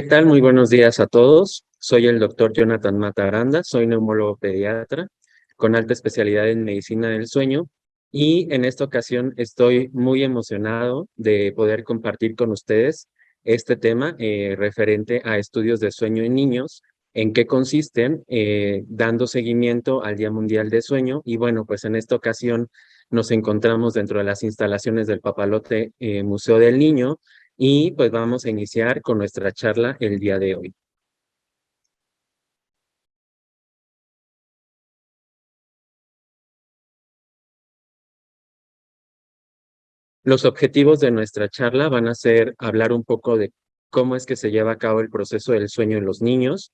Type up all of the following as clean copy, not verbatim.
¿Qué tal? Muy buenos días a todos. Soy el doctor Jonathan Mata Aranda, soy neumólogo pediatra con alta especialidad en medicina del sueño y en esta ocasión estoy muy emocionado de poder compartir con ustedes este tema referente a estudios de sueño en niños, en qué consisten, dando seguimiento al Día Mundial de Sueño. Y bueno, pues en esta ocasión nos encontramos dentro de las instalaciones del Papalote Museo del Niño y pues vamos a iniciar con nuestra charla el día de hoy. Los objetivos de nuestra charla van a ser hablar un poco de cómo es que se lleva a cabo el proceso del sueño en los niños,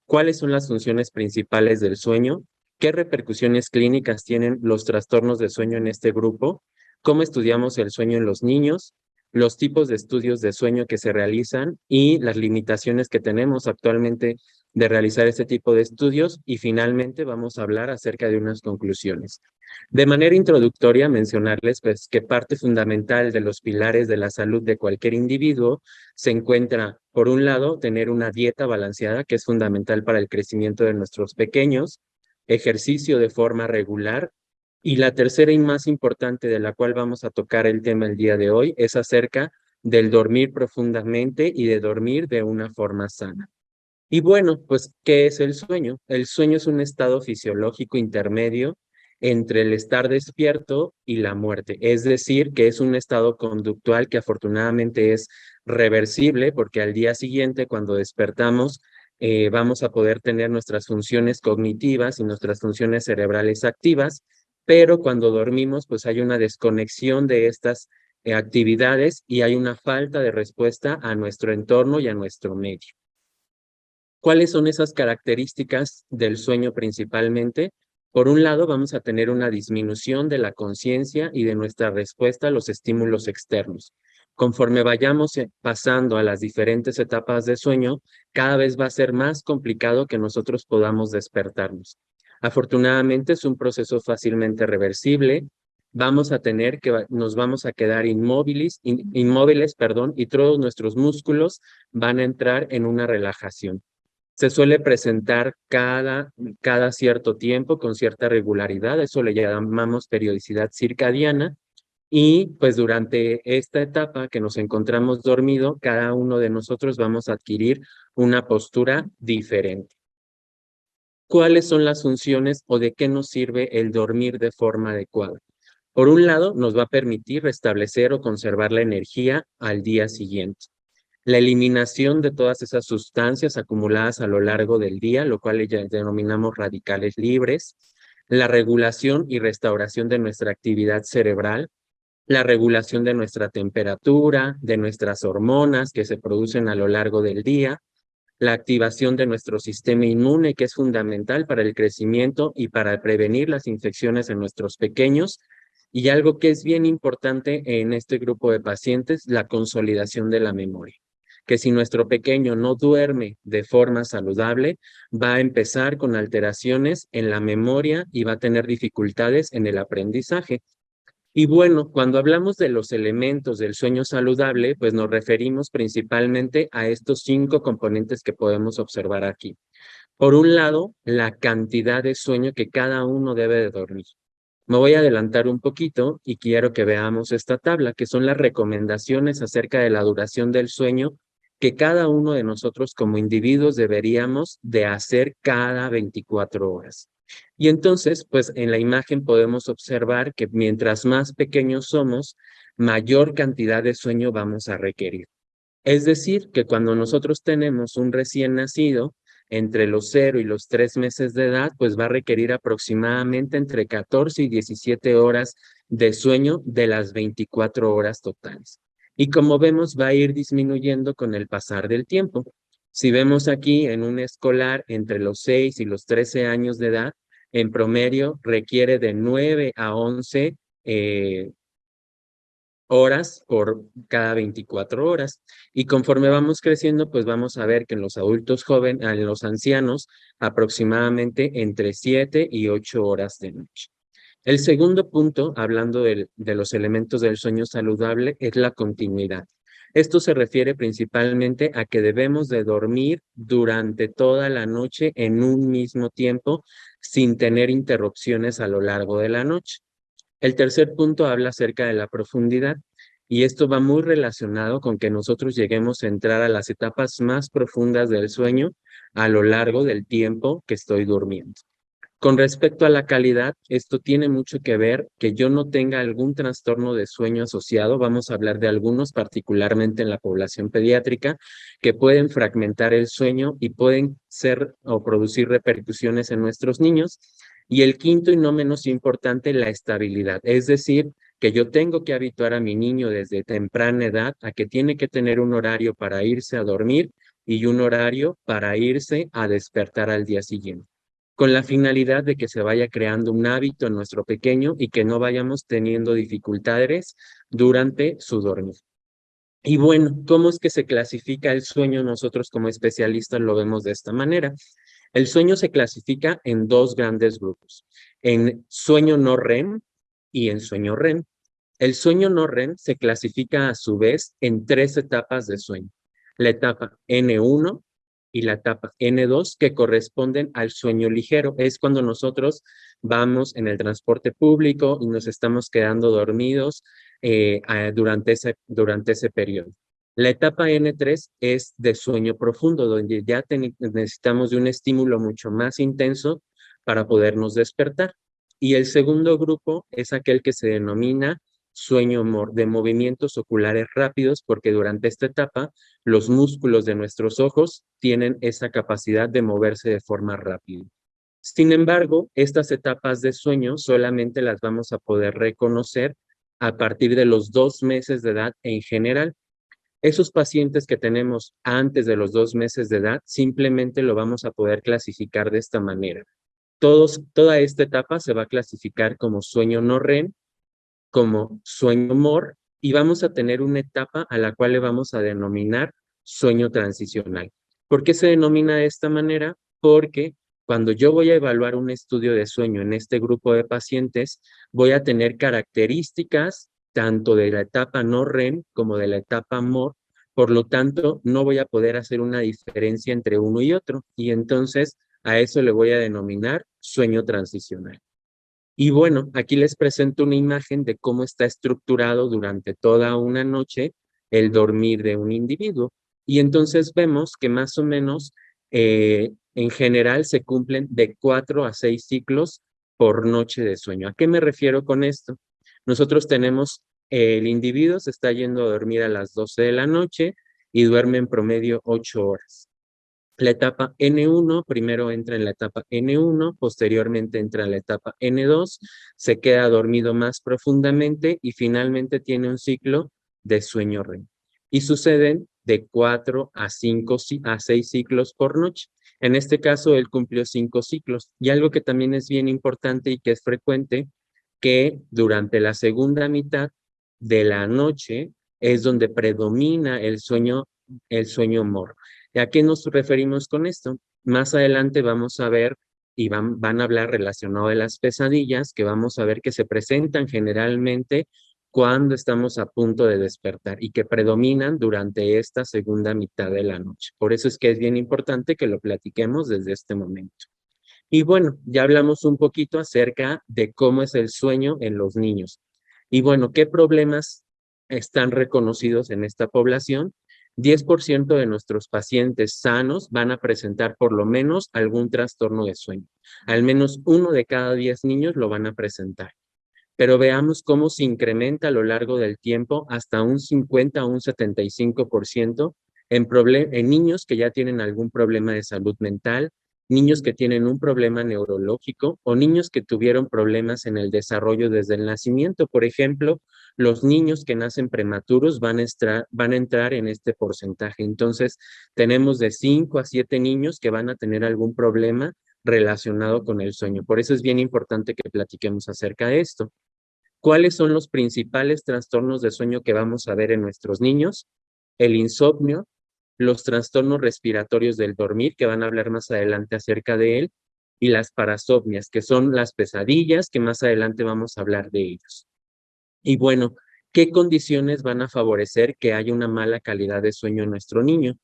cuáles son las funciones principales del sueño, qué repercusiones clínicas tienen los trastornos de sueño en este grupo, cómo estudiamos el sueño en los niños, los tipos de estudios de sueño que se realizan y las limitaciones que tenemos actualmente de realizar este tipo de estudios y finalmente vamos a hablar acerca de unas conclusiones. De manera introductoria, mencionarles pues, que parte fundamental de los pilares de la salud de cualquier individuo se encuentra, por un lado, tener una dieta balanceada, que es fundamental para el crecimiento de nuestros pequeños, ejercicio de forma regular, y la tercera y más importante de la cual vamos a tocar el tema el día de hoy es acerca del dormir profundamente y de dormir de una forma sana. Y bueno, pues, ¿qué es el sueño? El sueño es un estado fisiológico intermedio entre el estar despierto y la muerte. Es decir, que es un estado conductual que afortunadamente es reversible porque al día siguiente, cuando despertamos, vamos a poder tener nuestras funciones cognitivas y nuestras funciones cerebrales activas, pero cuando dormimos, pues hay una desconexión de estas actividades y hay una falta de respuesta a nuestro entorno y a nuestro medio. ¿Cuáles son esas características del sueño principalmente? Por un lado, vamos a tener una disminución de la conciencia y de nuestra respuesta a los estímulos externos. Conforme vayamos pasando a las diferentes etapas de sueño, cada vez va a ser más complicado que nosotros podamos despertarnos. Afortunadamente es un proceso fácilmente reversible. Vamos a tener que nos vamos a quedar inmóviles, perdón, y todos nuestros músculos van a entrar en una relajación. Se suele presentar cada cierto tiempo con cierta regularidad, eso le llamamos periodicidad circadiana, y pues durante esta etapa que nos encontramos dormido, cada uno de nosotros vamos a adquirir una postura diferente. ¿Cuáles son las funciones o de qué nos sirve el dormir de forma adecuada? Por un lado, nos va a permitir restablecer o conservar la energía al día siguiente. La eliminación de todas esas sustancias acumuladas a lo largo del día, lo cual ya denominamos radicales libres, la regulación y restauración de nuestra actividad cerebral, la regulación de nuestra temperatura, de nuestras hormonas que se producen a lo largo del día, la activación de nuestro sistema inmune, que es fundamental para el crecimiento y para prevenir las infecciones en nuestros pequeños, y algo que es bien importante en este grupo de pacientes, la consolidación de la memoria, que si nuestro pequeño no duerme de forma saludable, va a empezar con alteraciones en la memoria y va a tener dificultades en el aprendizaje. Y bueno, cuando hablamos de los elementos del sueño saludable, pues nos referimos principalmente a estos 5 componentes que podemos observar aquí. Por un lado, la cantidad de sueño que cada uno debe de dormir. Me voy a adelantar un poquito y quiero que veamos esta tabla, que son las recomendaciones acerca de la duración del sueño que cada uno de nosotros como individuos deberíamos de hacer cada 24 horas. Y entonces, pues en la imagen podemos observar que mientras más pequeños somos, mayor cantidad de sueño vamos a requerir. Es decir, que cuando nosotros tenemos un recién nacido, entre los 0 y los 3 meses de edad, pues va a requerir aproximadamente entre 14 y 17 horas de sueño de las 24 horas totales. Y como vemos, va a ir disminuyendo con el pasar del tiempo. Si vemos aquí en un escolar entre los 6 y los 13 años de edad, en promedio requiere de 9 a 11 horas por cada 24 horas. Y conforme vamos creciendo, pues vamos a ver que en los adultos jóvenes, en los ancianos, aproximadamente entre 7 y 8 horas de noche. El segundo punto, hablando de los elementos del sueño saludable, es la continuidad. Esto se refiere principalmente a que debemos de dormir durante toda la noche en un mismo tiempo sin tener interrupciones a lo largo de la noche. El tercer punto habla acerca de la profundidad y esto va muy relacionado con que nosotros lleguemos a entrar a las etapas más profundas del sueño a lo largo del tiempo que estoy durmiendo. Con respecto a la calidad, esto tiene mucho que ver que yo no tenga algún trastorno de sueño asociado. Vamos a hablar de algunos, particularmente en la población pediátrica, que pueden fragmentar el sueño y pueden ser o producir repercusiones en nuestros niños. Y el quinto y no menos importante, la estabilidad. Es decir, que yo tengo que habituar a mi niño desde temprana edad a que tiene que tener un horario para irse a dormir y un horario para irse a despertar al día siguiente, con la finalidad de que se vaya creando un hábito en nuestro pequeño y que no vayamos teniendo dificultades durante su dormir. Y bueno, ¿cómo es que se clasifica el sueño? Nosotros como especialistas lo vemos de esta manera. El sueño se clasifica en dos grandes grupos, en sueño no REM y en sueño REM. El sueño no REM se clasifica a su vez en tres etapas de sueño. La etapa N1 y la etapa N2 que corresponden al sueño ligero. Es cuando nosotros vamos en el transporte público y nos estamos quedando dormidos durante ese periodo. La etapa N3 es de sueño profundo, donde ya necesitamos de un estímulo mucho más intenso para podernos despertar. Y el segundo grupo es aquel que se denomina sueño de movimientos oculares rápidos, porque durante esta etapa los músculos de nuestros ojos tienen esa capacidad de moverse de forma rápida. Sin embargo, estas etapas de sueño solamente las vamos a poder reconocer a partir de los 2 meses de edad en general. Esos pacientes que tenemos antes de los 2 meses de edad, simplemente lo vamos a poder clasificar de esta manera. Toda esta etapa se va a clasificar como sueño no REM, como sueño MOR, y vamos a tener una etapa a la cual le vamos a denominar sueño transicional. ¿Por qué se denomina de esta manera? Porque cuando yo voy a evaluar un estudio de sueño en este grupo de pacientes, voy a tener características tanto de la etapa no REM como de la etapa MOR. Por lo tanto, no voy a poder hacer una diferencia entre uno y otro, y entonces a eso le voy a denominar sueño transicional. Y bueno, aquí les presento una imagen de cómo está estructurado durante toda una noche el dormir de un individuo. Y entonces vemos que más o menos en general se cumplen de 4 a 6 ciclos por noche de sueño. ¿A qué me refiero con esto? Nosotros tenemos, el individuo se está yendo a dormir a las 12 de la noche y duerme en promedio 8 horas. La etapa N1, primero entra en la etapa N1, posteriormente entra en la etapa N2, se queda dormido más profundamente y finalmente tiene un ciclo de sueño REM. Y suceden de 4 a 6 ciclos por noche. En este caso, él cumplió 5 ciclos. Y algo que también es bien importante y que es frecuente, que durante la segunda mitad de la noche es donde predomina el sueño MOR. ¿A qué nos referimos con esto? Más adelante vamos a ver y van a hablar relacionado de las pesadillas, que vamos a ver que se presentan generalmente cuando estamos a punto de despertar y que predominan durante esta segunda mitad de la noche. Por eso es que es bien importante que lo platiquemos desde este momento. Y bueno, ya hablamos un poquito acerca de cómo es el sueño en los niños. Y bueno, ¿qué problemas están reconocidos en esta población? 10% de nuestros pacientes sanos van a presentar por lo menos algún trastorno de sueño. Al menos 1 de cada 10 niños lo van a presentar. Pero veamos cómo se incrementa a lo largo del tiempo hasta un 50 o un 75% en niños que ya tienen algún problema de salud mental, niños que tienen un problema neurológico o niños que tuvieron problemas en el desarrollo desde el nacimiento. Por ejemplo, los niños que nacen prematuros van a entrar en este porcentaje. Entonces, tenemos de 5 a 7 niños que van a tener algún problema relacionado con el sueño. Por eso es bien importante que platiquemos acerca de esto. ¿Cuáles son los principales trastornos de sueño que vamos a ver en nuestros niños? El insomnio, los trastornos respiratorios del dormir, que van a hablar más adelante acerca de él, y las parasomnias, que son las pesadillas, que más adelante vamos a hablar de ellos. Y bueno, ¿Qué condiciones van a favorecer que haya una mala calidad de sueño en nuestro niño?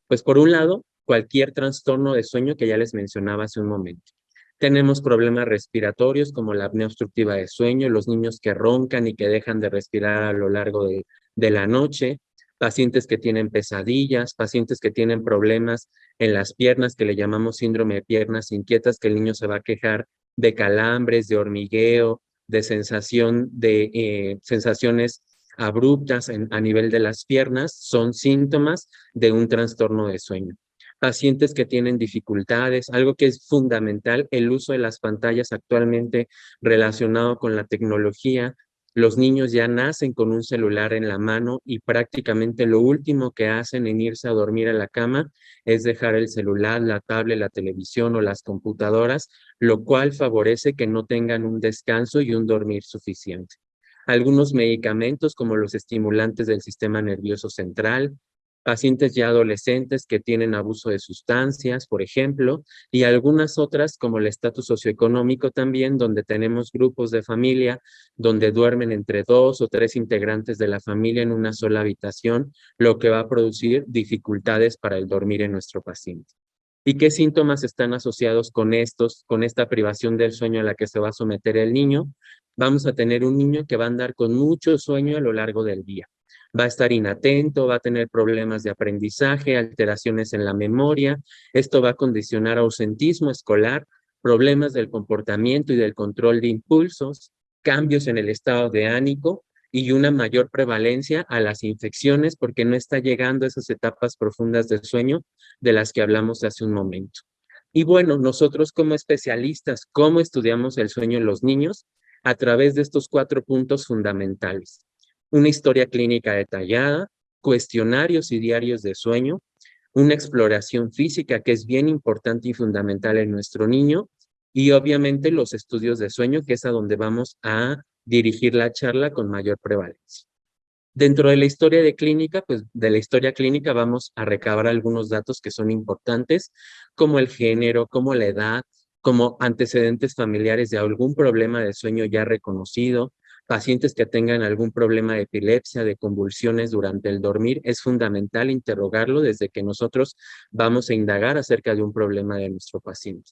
Pues por un lado, cualquier trastorno de sueño que ya les mencionaba hace un momento. Tenemos problemas respiratorios como la apnea obstructiva de sueño, los niños que roncan y que dejan de respirar a lo largo de la noche, pacientes que tienen pesadillas, pacientes que tienen problemas en las piernas, que le llamamos síndrome de piernas inquietas, que el niño se va a quejar de calambres, de hormigueo, de sensación de sensaciones abruptas a nivel de las piernas, son síntomas de un trastorno de sueño. Pacientes que tienen dificultades, algo que es fundamental, el uso de las pantallas actualmente relacionado con la tecnología. Los niños ya nacen con un celular en la mano y prácticamente lo último que hacen en irse a dormir a la cama es dejar el celular, la tablet, la televisión o las computadoras, lo cual favorece que no tengan un descanso y un dormir suficiente. Algunos medicamentos como los estimulantes del sistema nervioso central, pacientes ya adolescentes que tienen abuso de sustancias, por ejemplo, y algunas otras como el estatus socioeconómico también, donde tenemos grupos de familia, donde duermen entre 2 o 3 integrantes de la familia en una sola habitación, lo que va a producir dificultades para el dormir en nuestro paciente. ¿Y qué síntomas están asociados con esta privación del sueño a la que se va a someter el niño? Vamos a tener un niño que va a andar con mucho sueño a lo largo del día. Va a estar inatento, va a tener problemas de aprendizaje, alteraciones en la memoria. Esto va a condicionar ausentismo escolar, problemas del comportamiento y del control de impulsos, cambios en el estado de ánimo y una mayor prevalencia a las infecciones porque no está llegando a esas etapas profundas del sueño de las que hablamos hace un momento. Y bueno, nosotros como especialistas, ¿cómo estudiamos el sueño en los niños? A través de estos 4 puntos fundamentales. Una historia clínica detallada, cuestionarios y diarios de sueño, una exploración física que es bien importante y fundamental en nuestro niño, y obviamente los estudios de sueño, que es a donde vamos a dirigir la charla con mayor prevalencia. Dentro de la historia de clínica, pues de la historia clínica vamos a recabar algunos datos que son importantes, como el género, como la edad, como antecedentes familiares de algún problema de sueño ya reconocido, pacientes que tengan algún problema de epilepsia, de convulsiones durante el dormir. Es fundamental interrogarlo desde que nosotros vamos a indagar acerca de un problema de nuestro paciente,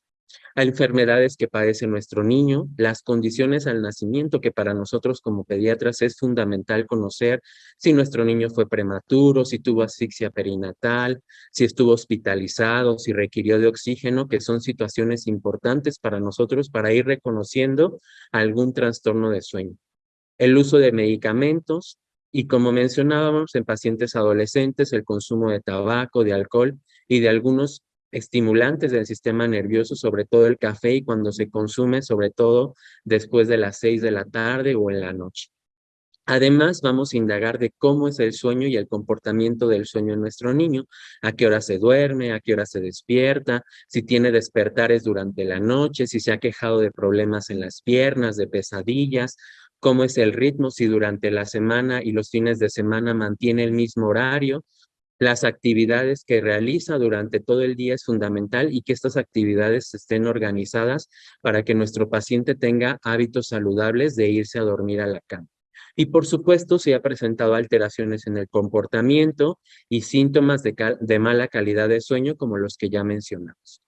a enfermedades que padece nuestro niño, las condiciones al nacimiento, que para nosotros como pediatras es fundamental conocer si nuestro niño fue prematuro, si tuvo asfixia perinatal, si estuvo hospitalizado, si requirió de oxígeno, que son situaciones importantes para nosotros para ir reconociendo algún trastorno de sueño. El uso de medicamentos y, como mencionábamos, en pacientes adolescentes, el consumo de tabaco, de alcohol y de algunos estimulantes del sistema nervioso, sobre todo el café, y cuando se consume, sobre todo después de las 6 de la tarde o en la noche. Además, vamos a indagar de cómo es el sueño y el comportamiento del sueño en nuestro niño, a qué hora se duerme, a qué hora se despierta, si tiene despertares durante la noche, si se ha quejado de problemas en las piernas, de pesadillas, cómo es el ritmo, si durante la semana y los fines de semana mantiene el mismo horario, las actividades que realiza durante todo el día es fundamental y que estas actividades estén organizadas para que nuestro paciente tenga hábitos saludables de irse a dormir a la cama. Y por supuesto, si ha presentado alteraciones en el comportamiento y síntomas de mala calidad de sueño como los que ya mencionamos.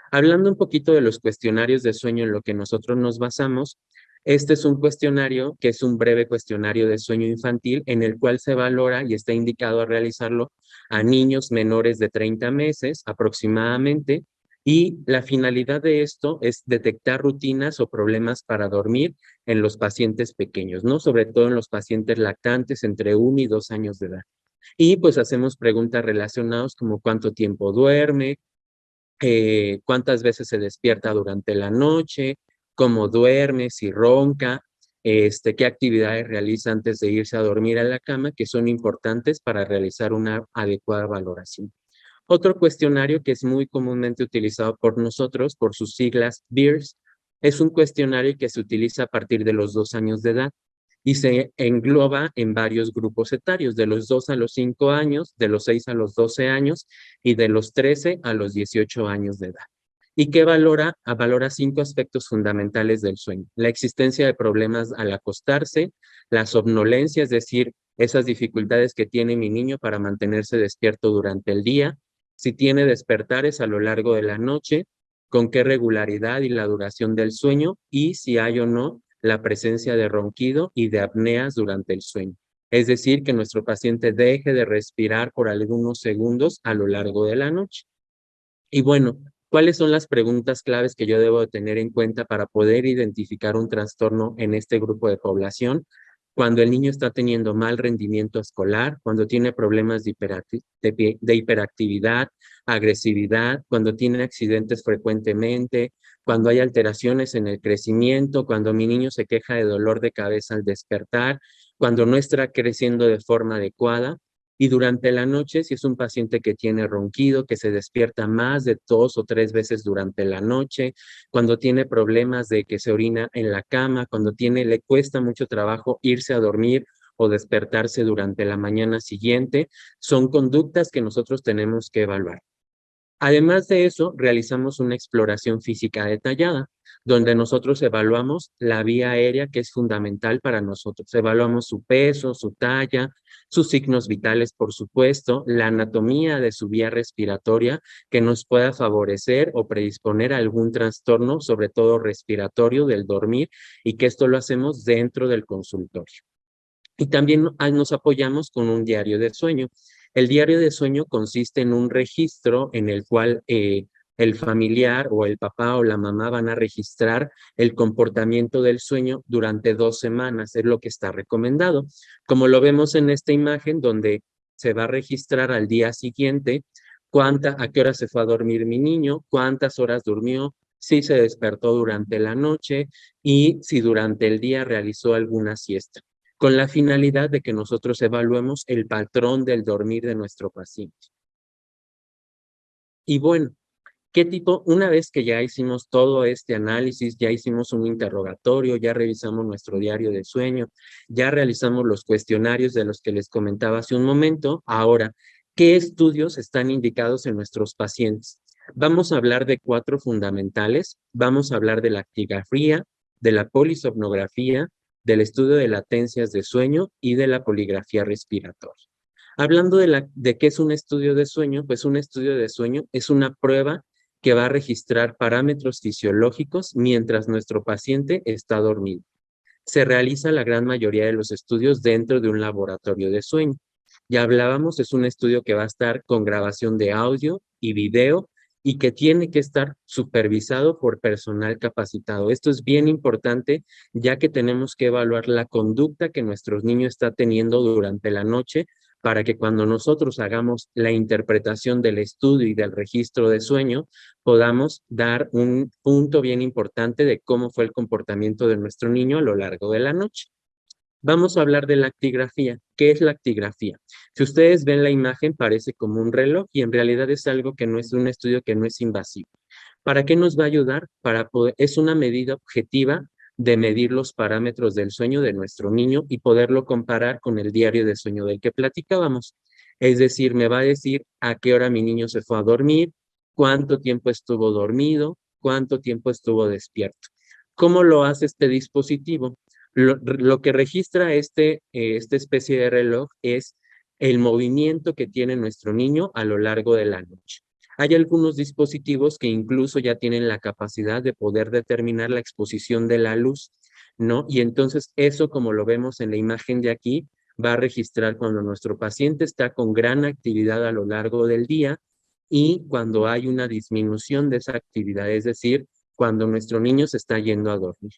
Hablando un poquito de los cuestionarios de sueño en lo que nosotros nos basamos, este es un cuestionario que es un breve cuestionario de sueño infantil en el cual se valora y está indicado a realizarlo a niños menores de 30 meses aproximadamente, y la finalidad de esto es detectar rutinas o problemas para dormir en los pacientes pequeños, ¿no? Sobre todo en los pacientes lactantes entre 1 y 2 años de edad. Y pues hacemos preguntas relacionadas como cuánto tiempo duerme, cuántas veces se despierta durante la noche, cómo duerme, si ronca, qué actividades realiza antes de irse a dormir a la cama, que son importantes para realizar una adecuada valoración. Otro cuestionario que es muy comúnmente utilizado por nosotros, por sus siglas BEARS, es un cuestionario que se utiliza a partir de los 2 años de edad y se engloba en varios grupos etarios, de los 2 a los 5 años, de los 6 a los 12 años y de los 13 a los 18 años de edad. y que valora 5 aspectos fundamentales del sueño: la existencia de problemas al acostarse, la somnolencia, es decir, esas dificultades que tiene mi niño para mantenerse despierto durante el día, si tiene despertares a lo largo de la noche, con qué regularidad y la duración del sueño, y si hay o no la presencia de ronquido y de apneas durante el sueño. Es decir, que nuestro paciente deje de respirar por algunos segundos a lo largo de la noche. Y bueno, ¿cuáles son las preguntas claves que yo debo de tener en cuenta para poder identificar un trastorno en este grupo de población? Cuando el niño está teniendo mal rendimiento escolar, cuando tiene problemas de hiperactividad, agresividad, cuando tiene accidentes frecuentemente, cuando hay alteraciones en el crecimiento, cuando mi niño se queja de dolor de cabeza al despertar, cuando no está creciendo de forma adecuada. Y durante la noche, si es un paciente que tiene ronquido, que se despierta más de 2 o 3 veces durante la noche, cuando tiene problemas de que se orina en la cama, cuando le cuesta mucho trabajo irse a dormir o despertarse durante la mañana siguiente, son conductas que nosotros tenemos que evaluar. Además de eso, realizamos una exploración física detallada, donde nosotros evaluamos la vía aérea, que es fundamental para nosotros. Evaluamos su peso, su talla, sus signos vitales, por supuesto, la anatomía de su vía respiratoria, que nos pueda favorecer o predisponer a algún trastorno, sobre todo respiratorio del dormir, y que esto lo hacemos dentro del consultorio. Y también nos apoyamos con un diario de sueño. El diario de sueño consiste en un registro en el cual el familiar o el papá o la mamá van a registrar el comportamiento del sueño durante 2 semanas, es lo que está recomendado. Como lo vemos en esta imagen, donde se va a registrar al día siguiente a qué hora se fue a dormir mi niño, cuántas horas durmió, si se despertó durante la noche y si durante el día realizó alguna siesta, con la finalidad de que nosotros evaluemos el patrón del dormir de nuestro paciente. Y bueno, una vez que ya hicimos todo este análisis, ya hicimos un interrogatorio, ya revisamos nuestro diario de sueño, ya realizamos los cuestionarios de los que les comentaba hace un momento, ahora, ¿qué estudios están indicados en nuestros pacientes? Vamos a hablar de 4 fundamentales. Vamos a hablar de la actigrafía, de la polisomnografía, del estudio de latencias de sueño y de la poligrafía respiratoria. Hablando de qué es un estudio de sueño, pues un estudio de sueño es una prueba que va a registrar parámetros fisiológicos mientras nuestro paciente está dormido. Se realiza la gran mayoría de los estudios dentro de un laboratorio de sueño. Ya hablábamos, es un estudio que va a estar con grabación de audio y video y que tiene que estar supervisado por personal capacitado. Esto es bien importante, ya que tenemos que evaluar la conducta que nuestro niño está teniendo durante la noche, para que cuando nosotros hagamos la interpretación del estudio y del registro de sueño, podamos dar un punto bien importante de cómo fue el comportamiento de nuestro niño a lo largo de la noche. Vamos a hablar de la actigrafía. ¿Qué es la actigrafía? Si ustedes ven la imagen, parece como un reloj y en realidad es algo que no es un estudio que no es invasivo. ¿Para qué nos va a ayudar? Es una medida objetiva de medir los parámetros del sueño de nuestro niño y poderlo comparar con el diario de sueño del que platicábamos. Es decir, me va a decir a qué hora mi niño se fue a dormir, cuánto tiempo estuvo dormido, cuánto tiempo estuvo despierto. ¿Cómo lo hace este dispositivo? Lo que registra esta especie de reloj es el movimiento que tiene nuestro niño a lo largo de la noche. Hay algunos dispositivos que incluso ya tienen la capacidad de poder determinar la exposición de la luz, ¿no? Y entonces eso, como lo vemos en la imagen de aquí, va a registrar cuando nuestro paciente está con gran actividad a lo largo del día y cuando hay una disminución de esa actividad, es decir, cuando nuestro niño se está yendo a dormir.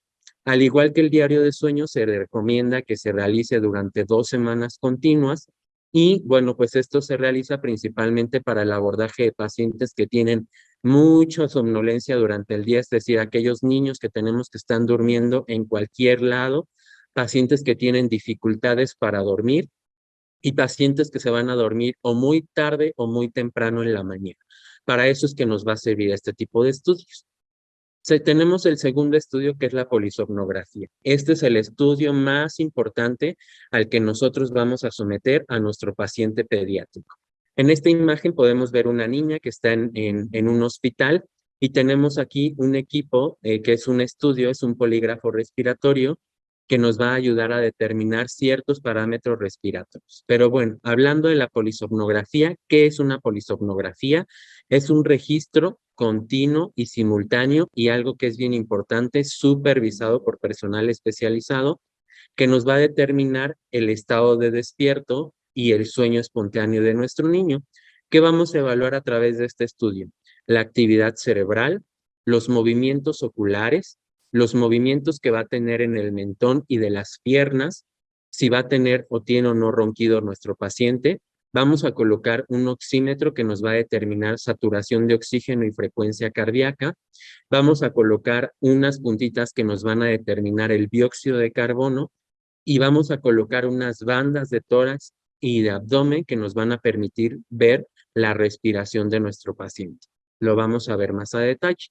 Al igual que el diario de sueño, se recomienda que se realice durante 2 semanas continuas y bueno, pues esto se realiza principalmente para el abordaje de pacientes que tienen mucha somnolencia durante el día, es decir, aquellos niños que tenemos que están durmiendo en cualquier lado, pacientes que tienen dificultades para dormir y pacientes que se van a dormir o muy tarde o muy temprano en la mañana. Para eso es que nos va a servir este tipo de estudios. Tenemos el segundo estudio, que es la polisomnografía. Este es el estudio más importante al que nosotros vamos a someter a nuestro paciente pediátrico. En esta imagen podemos ver una niña que está en un hospital Y tenemos aquí un equipo que es un estudio, es un polígrafo respiratorio que nos va a ayudar a determinar ciertos parámetros respiratorios. Pero bueno, hablando de la polisomnografía, ¿qué es una polisomnografía? Es un registro continuo y simultáneo y algo que es bien importante, supervisado por personal especializado, que nos va a determinar el estado de despierto y el sueño espontáneo de nuestro niño. ¿Qué vamos a evaluar a través de este estudio? La actividad cerebral, los movimientos oculares, los movimientos que va a tener en el mentón y de las piernas, si va a tener o tiene o no ronquido nuestro paciente. Vamos a colocar un oxímetro que nos va a determinar saturación de oxígeno y frecuencia cardíaca. Vamos a colocar unas puntitas que nos van a determinar el dióxido de carbono y vamos a colocar unas bandas de tórax y de abdomen que nos van a permitir ver la respiración de nuestro paciente. Lo vamos a ver más a detalle.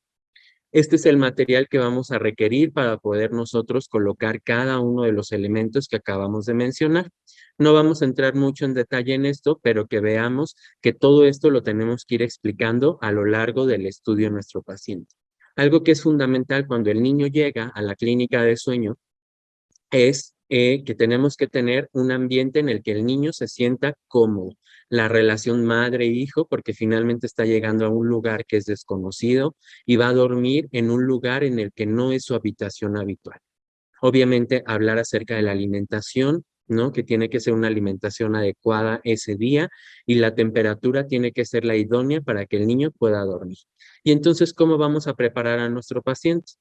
Este es el material que vamos a requerir para poder nosotros colocar cada uno de los elementos que acabamos de mencionar. No vamos a entrar mucho en detalle en esto, pero que veamos que todo esto lo tenemos que ir explicando a lo largo del estudio de nuestro paciente. Algo que es fundamental cuando el niño llega a la clínica de sueño es que tenemos que tener un ambiente en el que el niño se sienta cómodo. La relación madre-hijo, porque finalmente está llegando a un lugar que es desconocido y va a dormir en un lugar en el que no es su habitación habitual. Obviamente, hablar acerca de la alimentación, ¿no? Que tiene que ser una alimentación adecuada ese día y la temperatura tiene que ser la idónea para que el niño pueda dormir. Y entonces, ¿cómo vamos a preparar a nuestro paciente?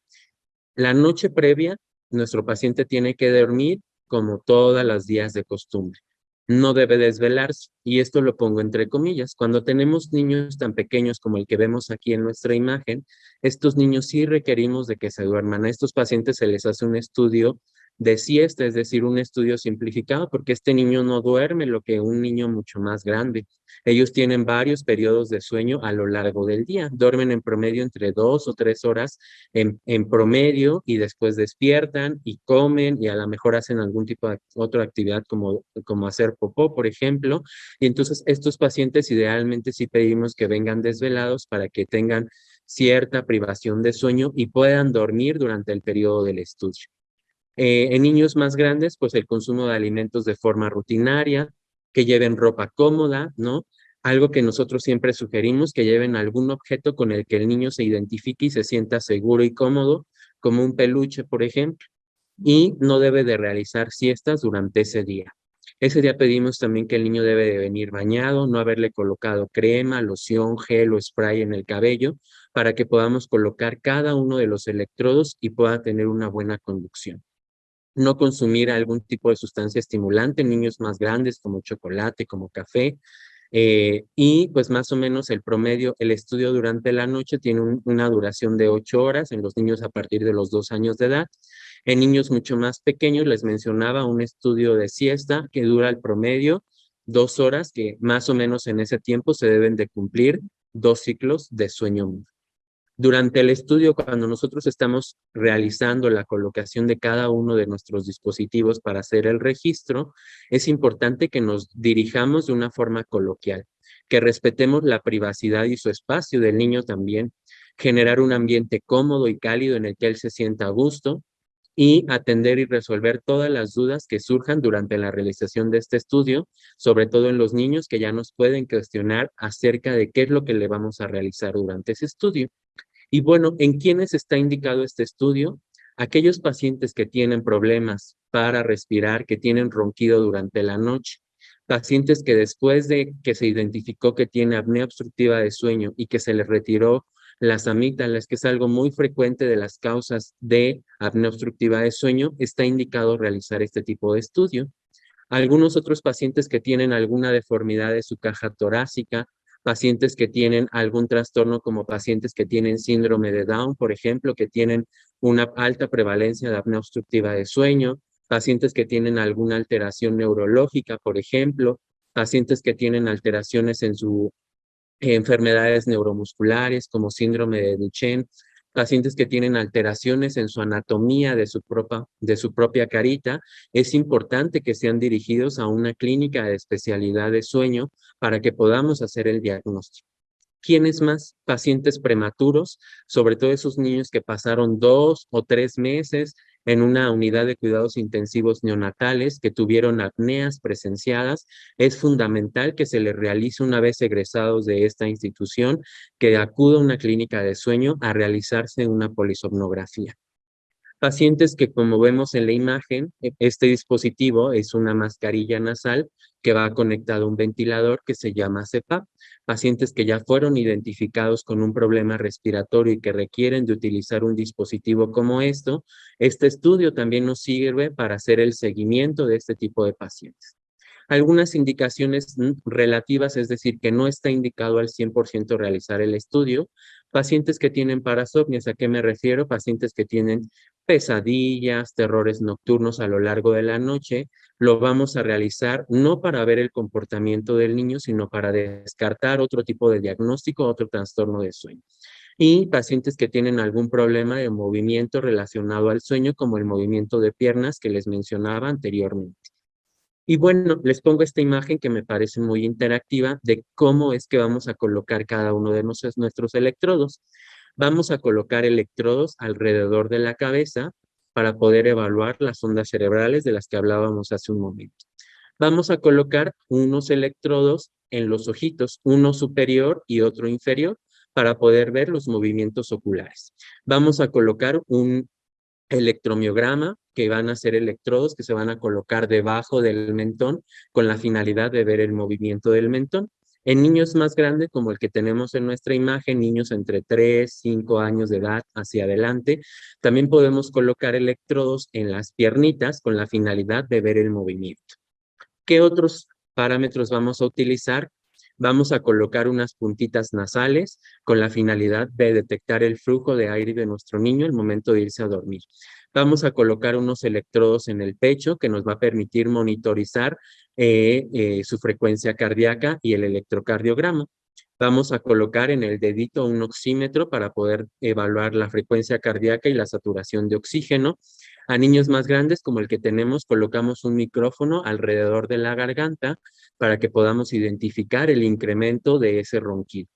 La noche previa, nuestro paciente tiene que dormir como todas las días de costumbre. No debe desvelarse, y esto lo pongo entre comillas. Cuando tenemos niños tan pequeños como el que vemos aquí en nuestra imagen, estos niños sí requerimos de que se duerman. A estos pacientes se les hace un estudio de siesta, es decir, un estudio simplificado, porque este niño no duerme lo que un niño mucho más grande. Ellos tienen varios periodos de sueño a lo largo del día. Duermen en promedio entre 2 o 3 horas en promedio y después despiertan y comen y a lo mejor hacen algún tipo de otra actividad como hacer popó, por ejemplo. Y entonces estos pacientes idealmente sí pedimos que vengan desvelados para que tengan cierta privación de sueño y puedan dormir durante el periodo del estudio. En niños más grandes, pues el consumo de alimentos de forma rutinaria, que lleven ropa cómoda, ¿no? Algo que nosotros siempre sugerimos, que lleven algún objeto con el que el niño se identifique y se sienta seguro y cómodo, como un peluche, por ejemplo, y no debe de realizar siestas durante ese día. Ese día pedimos también que el niño debe de venir bañado, no haberle colocado crema, loción, gel o spray en el cabello, para que podamos colocar cada uno de los electrodos y pueda tener una buena conducción. No consumir algún tipo de sustancia estimulante en niños más grandes como chocolate, como café, y pues más o menos el promedio, el estudio durante la noche tiene una duración de 8 horas en los niños a partir de los 2 años de edad. En niños mucho más pequeños les mencionaba un estudio de siesta que dura el promedio 2 horas, que más o menos en ese tiempo se deben de cumplir 2 ciclos de sueño. Durante el estudio, cuando nosotros estamos realizando la colocación de cada uno de nuestros dispositivos para hacer el registro, es importante que nos dirijamos de una forma coloquial, que respetemos la privacidad y su espacio del niño también, generar un ambiente cómodo y cálido en el que él se sienta a gusto y atender y resolver todas las dudas que surjan durante la realización de este estudio, sobre todo en los niños que ya nos pueden cuestionar acerca de qué es lo que le vamos a realizar durante ese estudio. Y bueno, ¿en quiénes está indicado este estudio? Aquellos pacientes que tienen problemas para respirar, que tienen ronquido durante la noche, pacientes que después de que se identificó que tiene apnea obstructiva de sueño y que se les retiró las amígdalas, que es algo muy frecuente de las causas de apnea obstructiva de sueño, está indicado realizar este tipo de estudio. Algunos otros pacientes que tienen alguna deformidad de su caja torácica, pacientes que tienen algún trastorno como pacientes que tienen síndrome de Down, por ejemplo, que tienen una alta prevalencia de apnea obstructiva de sueño, pacientes que tienen alguna alteración neurológica, por ejemplo, pacientes que tienen alteraciones en su enfermedades neuromusculares como síndrome de Duchenne, pacientes que tienen alteraciones en su anatomía de su propia carita, es importante que sean dirigidos a una clínica de especialidad de sueño para que podamos hacer el diagnóstico. ¿Quiénes más? Pacientes prematuros, sobre todo esos niños que pasaron 2 o 3 meses en una unidad de cuidados intensivos neonatales, que tuvieron apneas presenciadas. Es fundamental que se les realice una vez egresados de esta institución, que acuda a una clínica de sueño a realizarse una polisomnografía. Pacientes que, como vemos en la imagen, este dispositivo es una mascarilla nasal que va conectado a un ventilador que se llama CPAP. Pacientes que ya fueron identificados con un problema respiratorio y que requieren de utilizar un dispositivo como esto, este estudio también nos sirve para hacer el seguimiento de este tipo de pacientes. Algunas indicaciones relativas, es decir, que no está indicado al 100% realizar el estudio. Pacientes que tienen parasomnias, ¿a qué me refiero? Pacientes que tienen pesadillas, terrores nocturnos a lo largo de la noche, lo vamos a realizar no para ver el comportamiento del niño, sino para descartar otro tipo de diagnóstico, otro trastorno de sueño. Y pacientes que tienen algún problema de movimiento relacionado al sueño, como el movimiento de piernas que les mencionaba anteriormente. Y bueno, les pongo esta imagen que me parece muy interactiva de cómo es que vamos a colocar cada uno de nuestros electrodos. Vamos a colocar electrodos alrededor de la cabeza para poder evaluar las ondas cerebrales de las que hablábamos hace un momento. Vamos a colocar unos electrodos en los ojitos, uno superior y otro inferior, para poder ver los movimientos oculares. Vamos a colocar un electromiograma, que van a ser electrodos que se van a colocar debajo del mentón con la finalidad de ver el movimiento del mentón. En niños más grandes, como el que tenemos en nuestra imagen, niños entre 3, 5 años de edad hacia adelante, también podemos colocar electrodos en las piernitas con la finalidad de ver el movimiento. ¿Qué otros parámetros vamos a utilizar? Vamos a colocar unas puntitas nasales con la finalidad de detectar el flujo de aire de nuestro niño al momento de irse a dormir. Vamos a colocar unos electrodos en el pecho que nos va a permitir monitorizar su frecuencia cardíaca y el electrocardiograma. Vamos a colocar en el dedito un oxímetro para poder evaluar la frecuencia cardíaca y la saturación de oxígeno. A niños más grandes, como el que tenemos, colocamos un micrófono alrededor de la garganta para que podamos identificar el incremento de ese ronquido.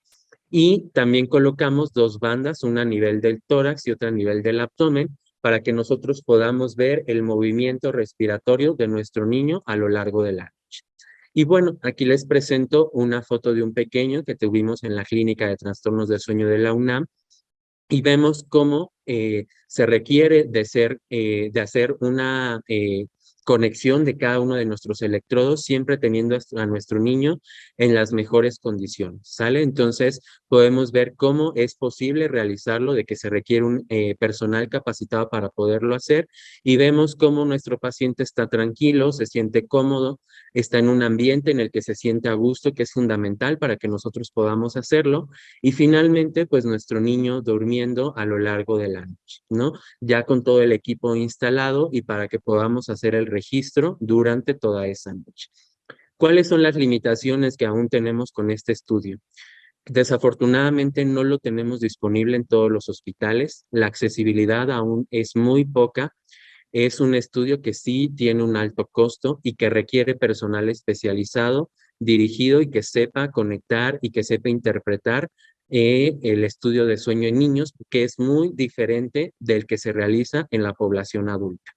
Y también colocamos dos bandas, una a nivel del tórax y otra a nivel del abdomen, para que nosotros podamos ver el movimiento respiratorio de nuestro niño a lo largo de la noche. Y bueno, aquí les presento una foto de un pequeño que tuvimos en la clínica de trastornos de sueño de la UNAM, y vemos cómo se requiere de hacer una conexión de cada uno de nuestros electrodos, siempre teniendo a nuestro niño en las mejores condiciones, ¿sale? Entonces, podemos ver cómo es posible realizarlo, de que se requiere un personal capacitado para poderlo hacer, y vemos cómo nuestro paciente está tranquilo, se siente cómodo, está en un ambiente en el que se siente a gusto, que es fundamental para que nosotros podamos hacerlo. Y finalmente, pues nuestro niño durmiendo a lo largo de la noche, ¿no? Ya con todo el equipo instalado y para que podamos hacer el registro durante toda esa noche. ¿Cuáles son las limitaciones que aún tenemos con este estudio? Desafortunadamente no lo tenemos disponible en todos los hospitales. La accesibilidad aún es muy poca. Es un estudio que sí tiene un alto costo y que requiere personal especializado, dirigido, y que sepa conectar y que sepa interpretar el estudio de sueño en niños, que es muy diferente del que se realiza en la población adulta.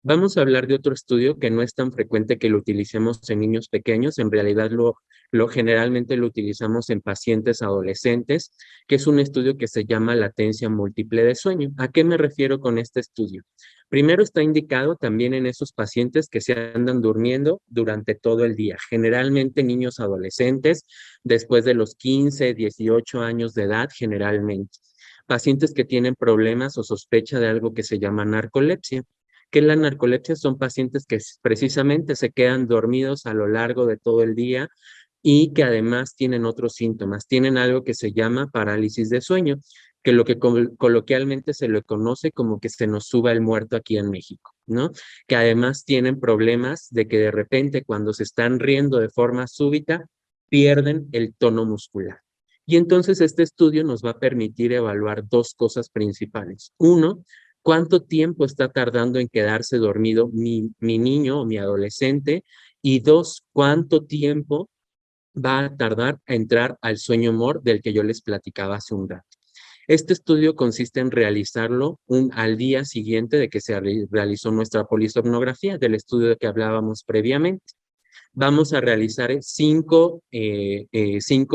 Vamos a hablar de otro estudio que no es tan frecuente que lo utilicemos en niños pequeños. En realidad generalmente lo utilizamos en pacientes adolescentes, que es un estudio que se llama latencia múltiple de sueño. ¿A qué me refiero con este estudio? Primero, está indicado también en esos pacientes que se andan durmiendo durante todo el día, generalmente niños adolescentes, después de los 15, 18 años de edad, generalmente. Pacientes que tienen problemas o sospecha de algo que se llama narcolepsia. Que la narcolepsia son pacientes que precisamente se quedan dormidos a lo largo de todo el día y que además tienen otros síntomas. Tienen algo que se llama parálisis de sueño, que lo que coloquialmente se le conoce como que se nos suba el muerto aquí en México, ¿no? Que además tienen problemas de que de repente, cuando se están riendo de forma súbita, pierden el tono muscular. Y entonces este estudio nos va a permitir evaluar dos cosas principales. Uno, cuánto tiempo está tardando en quedarse dormido mi niño o mi adolescente. Y dos, cuánto tiempo va a tardar a entrar al sueño MOR del que yo les platicaba hace un rato. Este estudio consiste en realizarlo al día siguiente de que se realizó nuestra polisomnografía del estudio que hablábamos previamente. Vamos a realizar cinco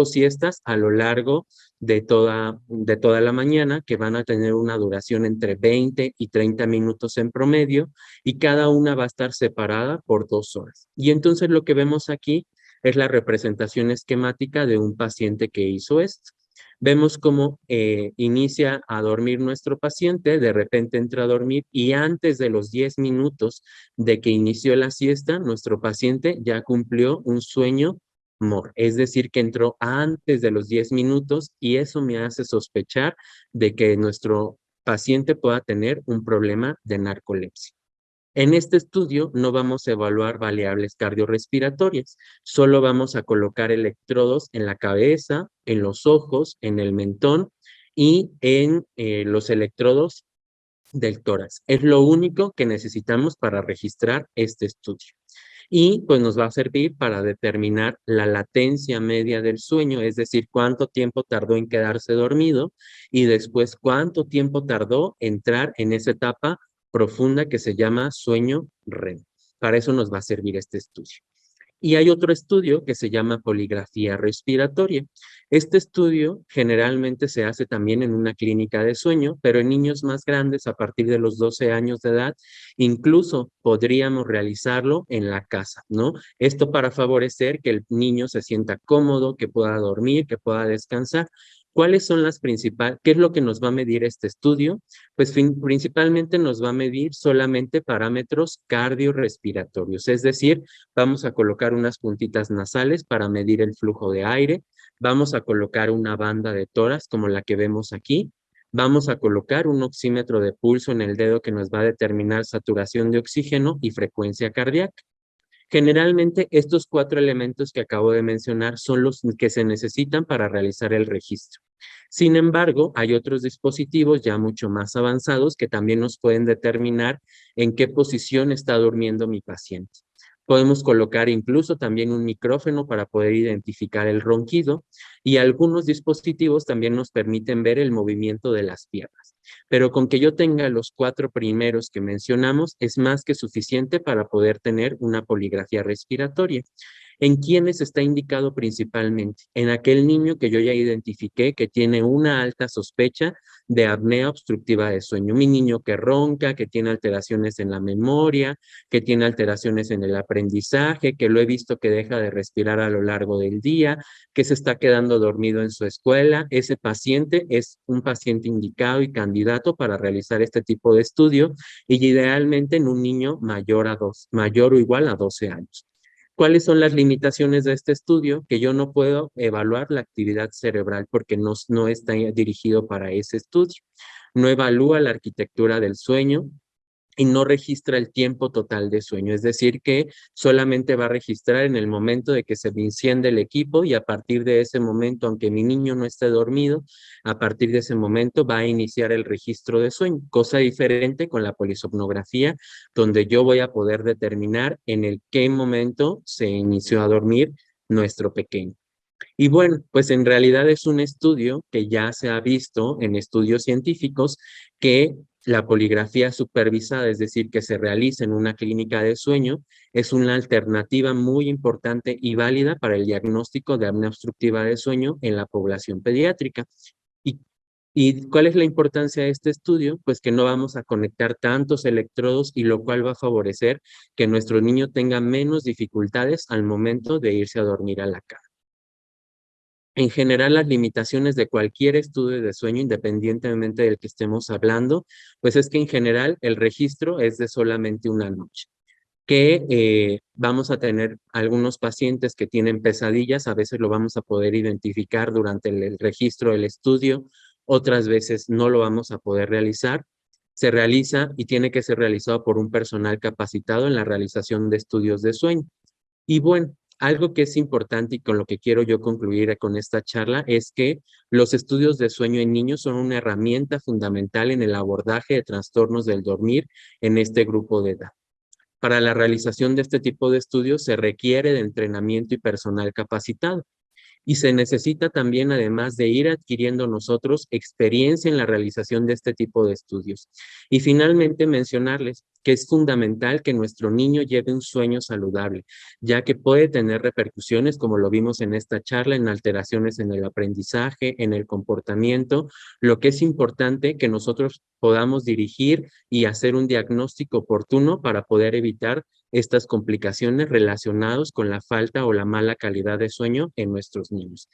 siestas a lo largo de toda la mañana, que van a tener una duración entre 20 y 30 minutos en promedio, y cada una va a estar separada por 2 horas. Y entonces lo que vemos aquí es la representación esquemática de un paciente que hizo esto. Vemos cómo inicia a dormir nuestro paciente, de repente entra a dormir y antes de los 10 minutos de que inició la siesta, nuestro paciente ya cumplió un sueño MOR, es decir, que entró antes de los 10 minutos y eso me hace sospechar de que nuestro paciente pueda tener un problema de narcolepsia. En este estudio no vamos a evaluar variables cardiorrespiratorias, solo vamos a colocar electrodos en la cabeza, en los ojos, en el mentón y en los electrodos del tórax. Es lo único que necesitamos para registrar este estudio. Y pues nos va a servir para determinar la latencia media del sueño, es decir, cuánto tiempo tardó en quedarse dormido y después cuánto tiempo tardó en entrar en esa etapa profunda que se llama sueño REM. Para eso nos va a servir este estudio. Y hay otro estudio que se llama poligrafía respiratoria. Este estudio generalmente se hace también en una clínica de sueño, pero en niños más grandes, a partir de los 12 años de edad, incluso podríamos realizarlo en la casa, ¿no? Esto para favorecer que el niño se sienta cómodo, que pueda dormir, que pueda descansar. ¿Cuáles son las principales? ¿Qué es lo que nos va a medir este estudio? Pues principalmente nos va a medir solamente parámetros cardiorrespiratorios, es decir, vamos a colocar unas puntitas nasales para medir el flujo de aire. Vamos a colocar una banda de tórax como la que vemos aquí. Vamos a colocar un oxímetro de pulso en el dedo que nos va a determinar saturación de oxígeno y frecuencia cardíaca. Generalmente estos 4 elementos que acabo de mencionar son los que se necesitan para realizar el registro. Sin embargo, hay otros dispositivos ya mucho más avanzados que también nos pueden determinar en qué posición está durmiendo mi paciente. Podemos colocar incluso también un micrófono para poder identificar el ronquido y algunos dispositivos también nos permiten ver el movimiento de las piernas. Pero con que yo tenga los 4 primeros que mencionamos es más que suficiente para poder tener una poligrafía respiratoria. ¿En quiénes está indicado principalmente? En aquel niño que yo ya identifiqué que tiene una alta sospecha de apnea obstructiva de sueño. Mi niño que ronca, que tiene alteraciones en la memoria, que tiene alteraciones en el aprendizaje, que lo he visto que deja de respirar a lo largo del día, que se está quedando dormido en su escuela. Ese paciente es un paciente indicado y candidato para realizar este tipo de estudio y idealmente en un niño mayor o igual a 12 años. ¿Cuáles son las limitaciones de este estudio? Que yo no puedo evaluar la actividad cerebral porque no está dirigido para ese estudio. No evalúa la arquitectura del sueño, y no registra el tiempo total de sueño. Es decir, que solamente va a registrar en el momento de que se enciende el equipo y a partir de ese momento, aunque mi niño no esté dormido, a partir de ese momento va a iniciar el registro de sueño. Cosa diferente con la polisomnografía, donde yo voy a poder determinar en el qué momento se inició a dormir nuestro pequeño. Y bueno, pues en realidad es un estudio que ya se ha visto en estudios científicos que la poligrafía supervisada, es decir, que se realiza en una clínica de sueño, es una alternativa muy importante y válida para el diagnóstico de apnea obstructiva de sueño en la población pediátrica. ¿Y, y cuál es la importancia de este estudio? Pues que no vamos a conectar tantos electrodos y lo cual va a favorecer que nuestro niño tenga menos dificultades al momento de irse a dormir a la cama. En general, las limitaciones de cualquier estudio de sueño, independientemente del que estemos hablando, pues es que en general el registro es de solamente una noche. Que vamos a tener algunos pacientes que tienen pesadillas, a veces lo vamos a poder identificar durante el registro del estudio, otras veces no lo vamos a poder realizar. Se realiza y tiene que ser realizado por un personal capacitado en la realización de estudios de sueño. Y bueno, algo que es importante y con lo que quiero yo concluir con esta charla es que los estudios de sueño en niños son una herramienta fundamental en el abordaje de trastornos del dormir en este grupo de edad. Para la realización de este tipo de estudios se requiere de entrenamiento y personal capacitado. Y se necesita también, además de ir adquiriendo nosotros experiencia en la realización de este tipo de estudios. Y finalmente mencionarles que es fundamental que nuestro niño lleve un sueño saludable, ya que puede tener repercusiones, como lo vimos en esta charla, en alteraciones en el aprendizaje, en el comportamiento, lo que es importante que nosotros podamos dirigir y hacer un diagnóstico oportuno para poder evitar estas complicaciones relacionadas con la falta o la mala calidad de sueño en nuestros niños.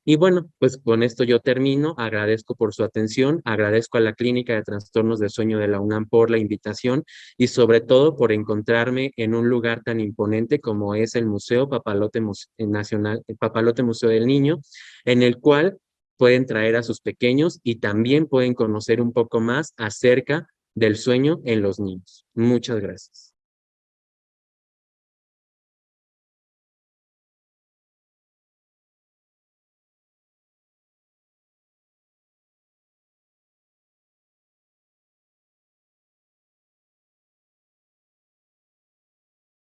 Y bueno, pues con esto yo termino. Agradezco por su atención, agradezco a la Clínica de Trastornos de Sueño de la UNAM por la invitación y sobre todo por encontrarme en un lugar tan imponente como es el Museo Papalote Nacional, el Papalote Museo del Niño, en el cual pueden traer a sus pequeños y también pueden conocer un poco más acerca del sueño en los niños. Muchas gracias.